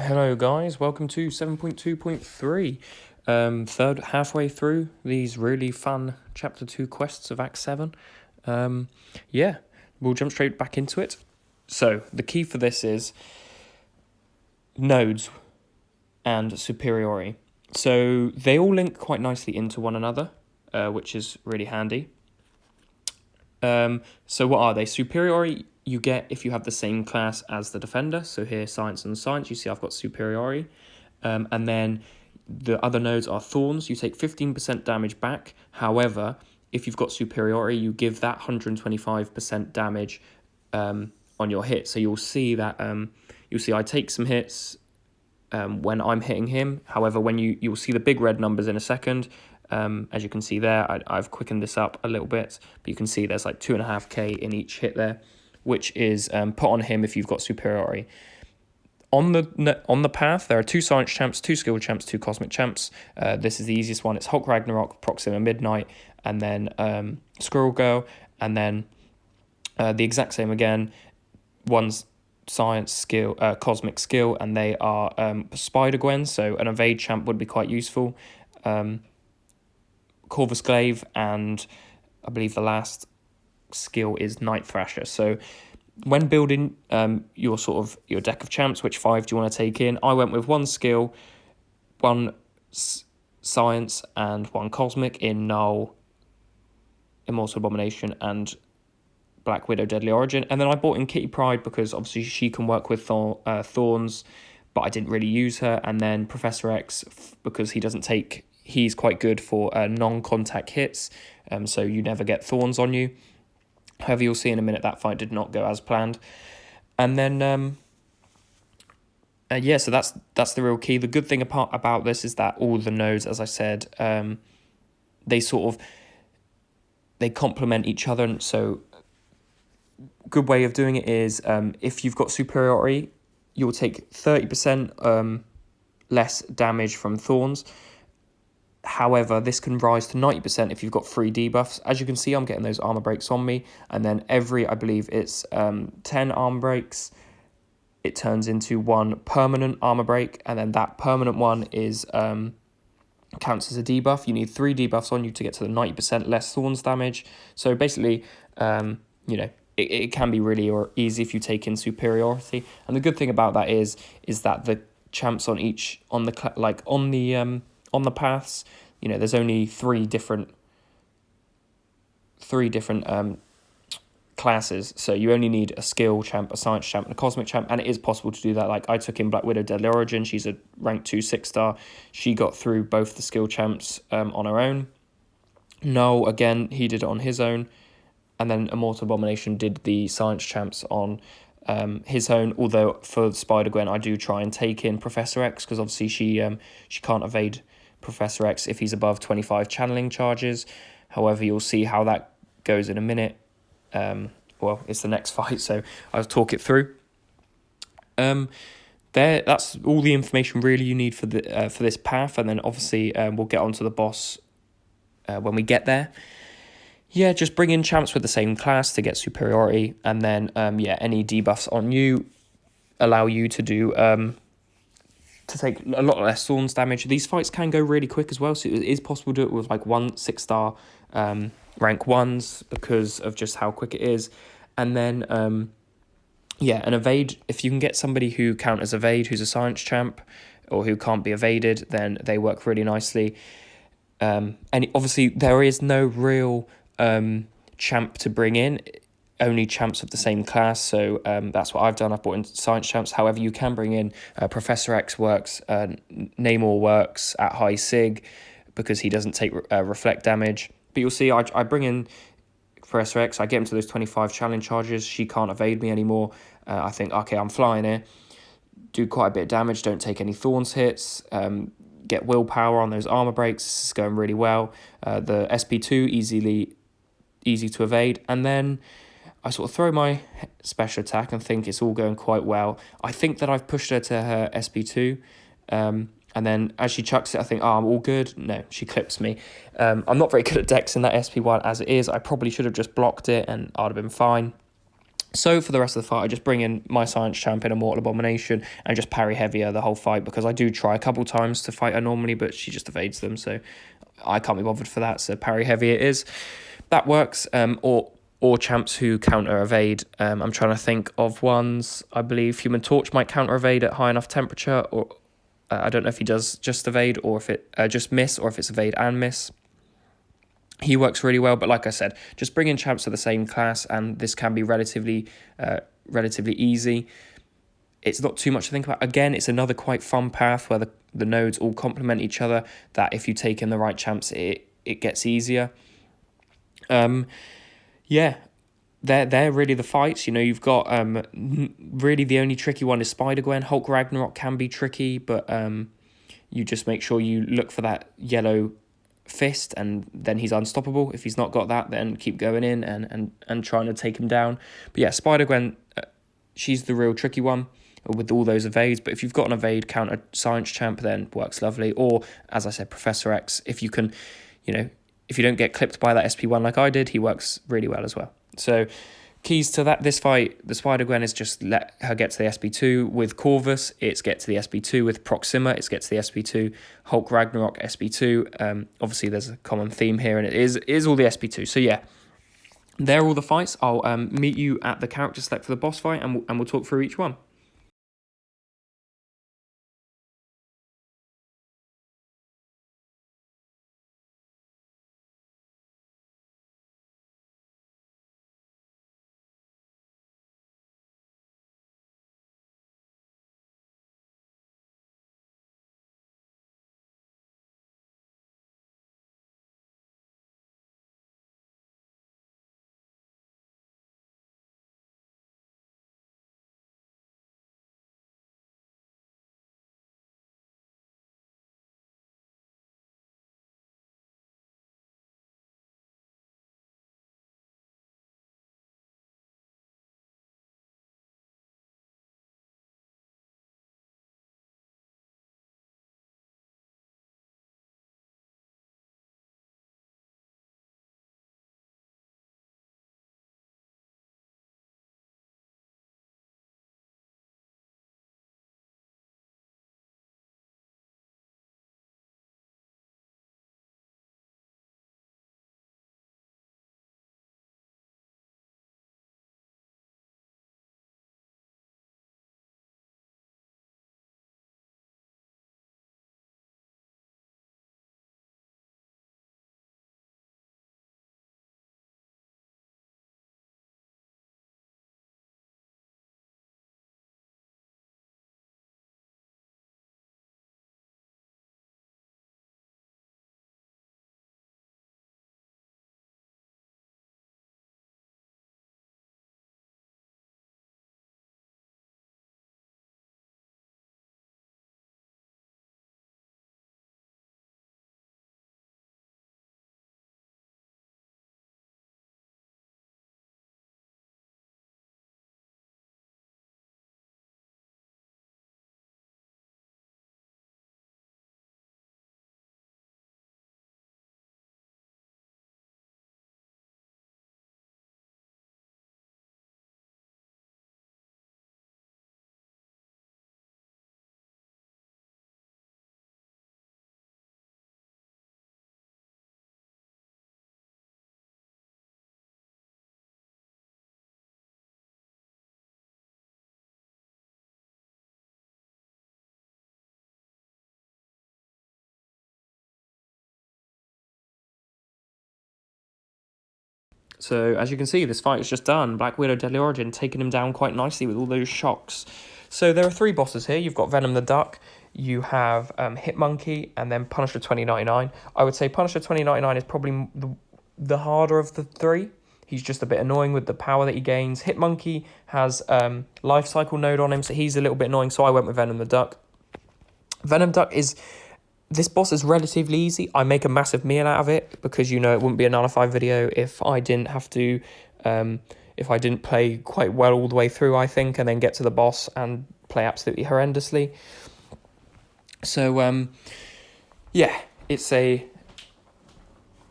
Hello guys, welcome to 7.2.3. Third halfway through these really fun chapter 2 quests of Act 7. Yeah, we'll jump straight back into it. So, the key for this is nodes and superiority. So, they all link quite nicely into one another, which is really handy. So what are they? Superiority you get if you have the same class as the defender. So here, science and science, you see I've got superiority. And then the other nodes are thorns. You take 15% damage back. However, if you've got superiority, you give that 125% damage on your hit. So you'll see that I take some hits when I'm hitting him. However, when you'll see the big red numbers in a second. As you can see there, I've quickened this up a little bit, but you can see there's like 2.5k in each hit there, which is put on him if you've got superiority. On the path, there are 2 science champs, 2 skill champs, 2 cosmic champs. This is the easiest one. It's Hulk Ragnarok, Proxima Midnight, and then Squirrel Girl, and then the exact same again. One's science skill, cosmic skill, and they are Spider Gwen, so an evade champ would be quite useful. Corvus Glaive, and I believe the last skill is Night Thrasher. So when building your deck of champs, which 5 do you want to take in? I went with 1 skill, 1 science, and 1 cosmic in Null, Immortal Abomination, and Black Widow Deadly Origin. And then I bought in Kitty Pryde because obviously she can work with Thorns, but I didn't really use her. And then Professor X because he's quite good for non-contact hits, so you never get thorns on you. However, you'll see in a minute that fight did not go as planned. And then, so that's the real key. The good thing about this is that all the nodes, as I said, they complement each other. And so, good way of doing it is if you've got superiority, you'll take 30% less damage from thorns. However, this can rise to 90% if you've got 3 debuffs. As you can see, I'm getting those armor breaks on me. And then I believe it's 10 armor breaks, it turns into 1 permanent armor break. And then that permanent one is counts as a debuff. You need 3 debuffs on you to get to the 90% less thorns damage. So basically, it can be really easy if you take in superiority. And the good thing about that is that the champs on the paths, there's only 3 different classes, so you only need a skill champ, a science champ, and a cosmic champ, and it is possible to do that. Like I took in Black Widow Deadly Origin. She's a rank 2 6-star. She got through both the skill champs on her own. Null, again, he did it on his own, and then Immortal Abomination did the science champs on his own. Although for Spider-Gwen, I do try and take in Professor X because obviously she can't evade Professor X if he's above 25 channeling charges. However, you'll see how that goes in a minute. It's the next fight, so I'll talk it through. That's all the information really you need for this path, and then obviously we'll get onto the boss when we get there. Yeah, just bring in champs with the same class to get superiority, and then any debuffs on you allow you to do to take a lot less thorns damage. These fights can go really quick as well, so it is possible to do it with like 1 6-star rank 1s because of just how quick it is. And then an evade, if you can get somebody who counters evade, who's a science champ or who can't be evaded, then they work really nicely. And obviously there is no real champ to bring in, only champs of the same class, so that's what I've done. I've brought in science champs. However, you can bring in Professor X works, Namor works at high sig because he doesn't take reflect damage. But you'll see I bring in Professor X, I get him to those 25 challenge charges. She can't evade me anymore. I think, okay, I'm flying here, do quite a bit of damage, don't take any thorns hits, get willpower on those armor breaks. This is going really well. The SP2 easy to evade, and then I sort of throw my special attack and think it's all going quite well. I think that I've pushed her to her SP2, and then as she chucks it, I think, I'm all good. No, she clips me. I'm not very good at dex in that SP1 as it is. I probably should have just blocked it and I'd have been fine. So for the rest of the fight, I just bring in my Science Champ in Immortal Abomination and just parry heavier the whole fight, because I do try a couple times to fight her normally, but she just evades them, so I can't be bothered for that, so parry heavy it is. That works. Or champs who counter evade. I'm trying to think of ones. I believe Human Torch might counter evade at high enough temperature, or I don't know if he does just evade or if it just miss, or if it's evade and miss. He works really well, but like I said, just bring in champs of the same class, and this can be relatively easy. It's not too much to think about. Again, it's another quite fun path where the nodes all complement each other, that if you take in the right champs, it gets easier. Yeah, they're really the fights. You know, you've got really the only tricky one is Spider-Gwen. Hulk Ragnarok can be tricky, but you just make sure you look for that yellow fist, and then he's unstoppable. If he's not got that, then keep going in and trying to take him down. But yeah, Spider-Gwen, she's the real tricky one with all those evades. But if you've got an evade counter Science Champ, then works lovely. Or, as I said, Professor X, if you can, you know, if you don't get clipped by that SP1 like I did, he works really well as well. So keys to this fight, the Spider-Gwen is just let her get to the SP2. With Corvus, it's get to the SP2. With Proxima, it's get to the SP2. Hulk Ragnarok, SP2. Obviously, there's a common theme here, and it is all the SP2. So yeah, they're all the fights. I'll meet you at the character select for the boss fight, and we'll talk through each one. So as you can see, this fight is just done. Black Widow, Deadly Origin, taking him down quite nicely with all those shocks. So there are 3 bosses here. You've got Venom the Duck, you have Hit Monkey, and then Punisher 2099. I would say Punisher 2099 is probably the harder of the 3. He's just a bit annoying with the power that he gains. Hit Monkey has Life Cycle node on him, so he's a little bit annoying, so I went with Venom the Duck. Venom Duck is... This boss is relatively easy. I make a massive meal out of it because, you know, it wouldn't be a nullified video if I didn't have to, if I didn't play quite well all the way through, I think, and then get to the boss and play absolutely horrendously. So, yeah, it's a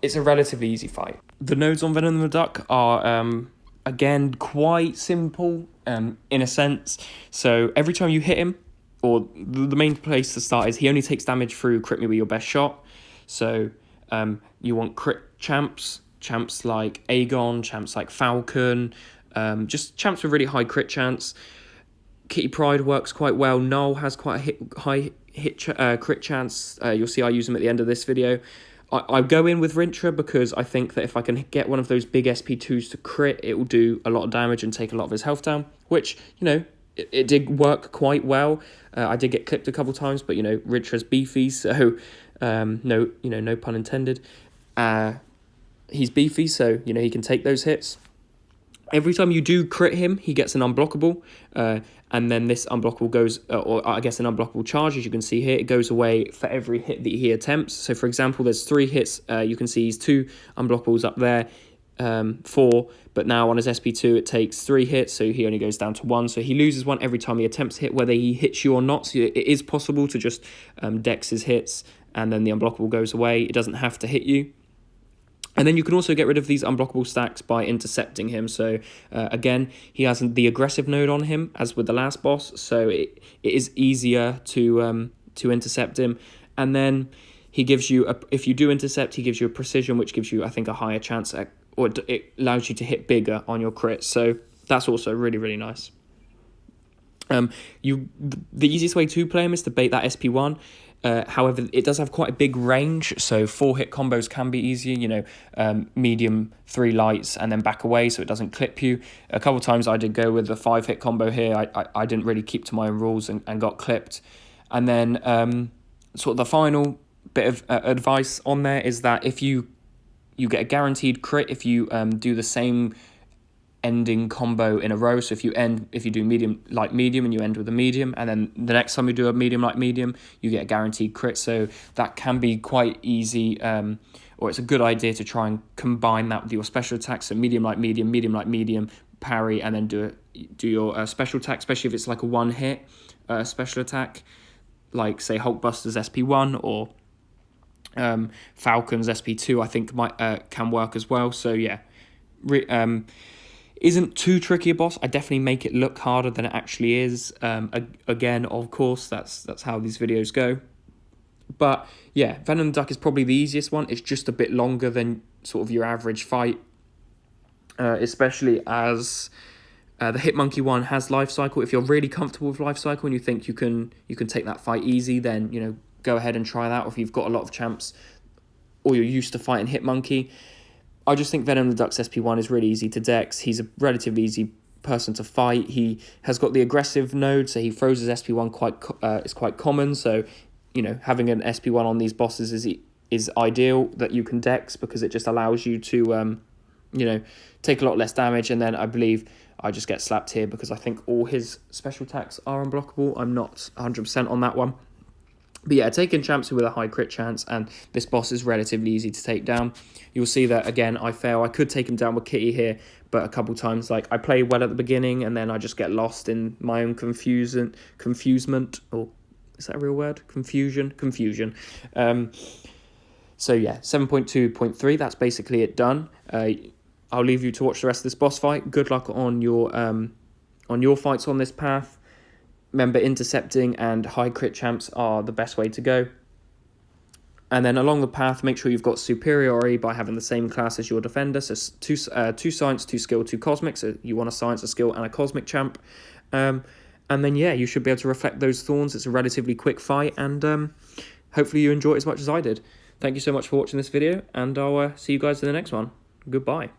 relatively easy fight. The nodes on Venom the Duck are again, quite simple in a sense. So every time you hit him, or the main place to start is he only takes damage through crit me with your best shot. So you want crit champs like Aegon, champs like Falcon, just champs with really high crit chance. Kitty Pryde works quite well. Null has quite a high crit chance. You'll see I use them at the end of this video. I go in with Rintra because I think that if I can get one of those big SP2s to crit, it will do a lot of damage and take a lot of his health down, which, you know, it did work quite well. I did get clipped a couple times, but, you know, Rintra's beefy, so no pun intended. He's beefy, so, you know, he can take those hits. Every time you do crit him, he gets an unblockable, and then this unblockable goes, or I guess an unblockable charge, as you can see here, it goes away for every hit that he attempts. So, for example, there's 3 hits. You can see he's 2 unblockables up there, 4, but now on his SP2 it takes 3 hits, so he only goes down to 1. So he loses 1 every time he attempts to hit, whether he hits you or not. So it is possible to just dex his hits, and then the unblockable goes away. It doesn't have to hit you. And then you can also get rid of these unblockable stacks by intercepting him. So again, he has the aggressive node on him, as with the last boss, so it is easier to intercept him. And then he gives you, if you do intercept, he gives you a precision, which gives you, I think, a higher chance at, or it allows you to hit bigger on your crits. So that's also really, really nice. The easiest way to play him is to bait that SP1. However, it does have quite a big range, so 4-hit combos can be easier, you know, medium, 3 lights, and then back away so it doesn't clip you. A couple of times I did go with the 5-hit combo here. I didn't really keep to my own rules and got clipped. And then sort of the final bit of advice on there is that if you get a guaranteed crit if you do the same ending combo in a row. So if you do medium light medium and you end with a medium, and then the next time you do a medium light medium, you get a guaranteed crit. So that can be quite easy, or it's a good idea to try and combine that with your special attacks. So medium light medium, parry, and then do your special attack, especially if it's like a one hit special attack, like say Hulkbuster's SP1 or Falcon's SP2. I think can work as well. So yeah. Isn't too tricky a boss. I definitely make it look harder than it actually is. Again, of course, that's how these videos go. But yeah, Venom the Duck is probably the easiest one. It's just a bit longer than sort of your average fight, especially as the Hitmonkey one has life cycle. If you're really comfortable with life cycle and you think you can take that fight easy, then, you know, go ahead and try that. Or if you've got a lot of champs or you're used to fighting Hitmonkey, I just think Venom the Duck's SP1 is really easy to dex. He's a relatively easy person to fight. He has got the aggressive node, so he throws his SP1 is quite common. So, you know, having an SP1 on these bosses is ideal that you can dex, because it just allows you to, you know, take a lot less damage. And then I believe I just get slapped here because I think all his special attacks are unblockable. I'm not 100% on that one. But yeah, taking champs with a high crit chance, and this boss is relatively easy to take down. You'll see that, again, I fail. I could take him down with Kitty here, but a couple times, like, I play well at the beginning, and then I just get lost in my own confusement, or is that a real word? Confusion. So yeah, 7.2.3, that's basically it done. I'll leave you to watch the rest of this boss fight. Good luck on your fights on this path. Remember, intercepting and high crit champs are the best way to go. And then along the path, make sure you've got Superiority by having the same class as your defender. So two science, 2 skill, 2 cosmic. So you want a science, a skill, and a cosmic champ. And then, yeah, you should be able to reflect those Thorns. It's a relatively quick fight, and hopefully you enjoy it as much as I did. Thank you so much for watching this video, and I'll see you guys in the next one. Goodbye.